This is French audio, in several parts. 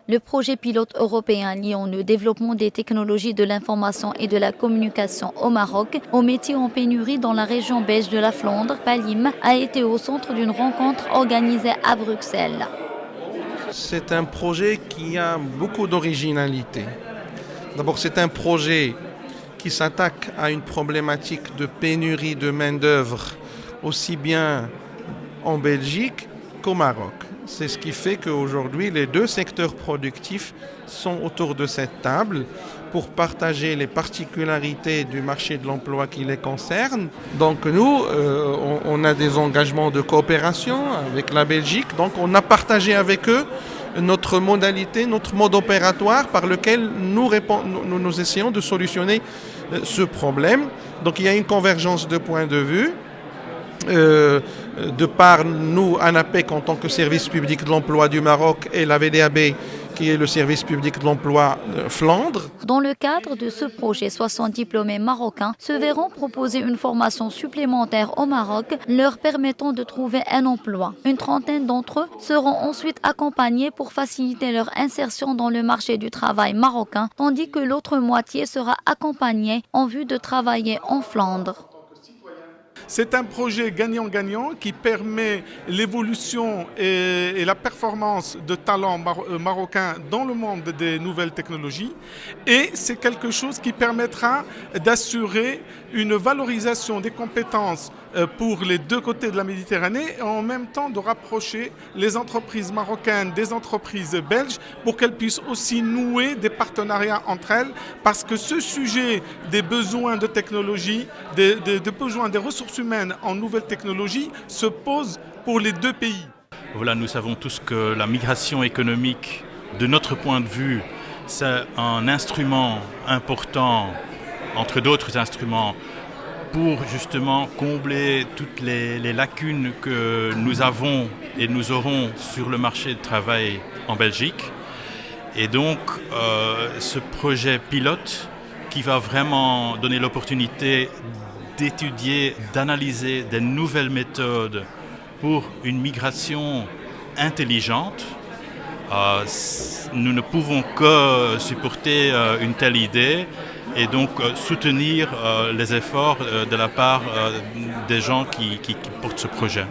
Le projet pilote européen liant le développement des technologies de l'information et de la communication au Maroc aux métiers en pénurie dans la région belge de la Flandre, PALIM, a été au centre d'une rencontre organisée à Bruxelles. C'est un projet qui a beaucoup d'originalité. D'abord, c'est un projet qui s'attaque à une problématique de pénurie de main-d'œuvre aussi bien en Belgique qu'au Maroc. C'est ce qui fait qu'aujourd'hui, les deux secteurs productifs sont autour de cette table pour partager les particularités du marché de l'emploi qui les concerne. Donc nous, on a des engagements de coopération avec la Belgique. Donc on a partagé avec eux notre modalité, notre mode opératoire par lequel nous essayons de solutionner ce problème. Donc il y a une convergence de points de vue. De par nous, ANAPEC, en tant que service public de l'emploi du Maroc, et la VDAB, qui est le service public de l'emploi Flandre. Dans le cadre de ce projet, 60 diplômés marocains se verront proposer une formation supplémentaire au Maroc, leur permettant de trouver un emploi. Une trentaine d'entre eux seront ensuite accompagnés pour faciliter leur insertion dans le marché du travail marocain, tandis que l'autre moitié sera accompagnée en vue de travailler en Flandre. C'est un projet gagnant-gagnant qui permet l'évolution et la performance de talents marocains dans le monde des nouvelles technologies. Et c'est quelque chose qui permettra d'assurer une valorisation des compétences pour les deux côtés de la Méditerranée et en même temps de rapprocher les entreprises marocaines des entreprises belges pour qu'elles puissent aussi nouer des partenariats entre elles parce que ce sujet des besoins de technologie, des besoins des ressources humaines en nouvelles technologies se pose pour les deux pays. Voilà, nous savons tous que la migration économique, de notre point de vue, c'est un instrument important, entre d'autres instruments, pour justement combler toutes les lacunes que nous avons et nous aurons sur le marché du travail en Belgique. Et donc, ce projet pilote qui va vraiment donner l'opportunité d'étudier, d'analyser des nouvelles méthodes pour une migration intelligente, nous ne pouvons que supporter une telle idée et donc soutenir les efforts de la part des gens qui portent ce projet.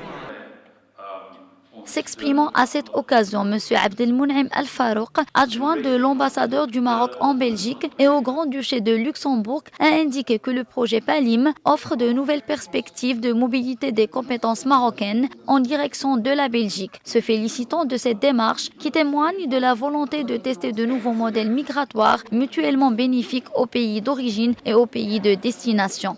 S'exprimant à cette occasion, M. Abdelmoun'im Al-Farouk, adjoint de l'ambassadeur du Maroc en Belgique et au Grand-Duché de Luxembourg, a indiqué que le projet PALIM offre de nouvelles perspectives de mobilité des compétences marocaines en direction de la Belgique, se félicitant de cette démarche qui témoigne de la volonté de tester de nouveaux modèles migratoires mutuellement bénéfiques aux pays d'origine et aux pays de destination.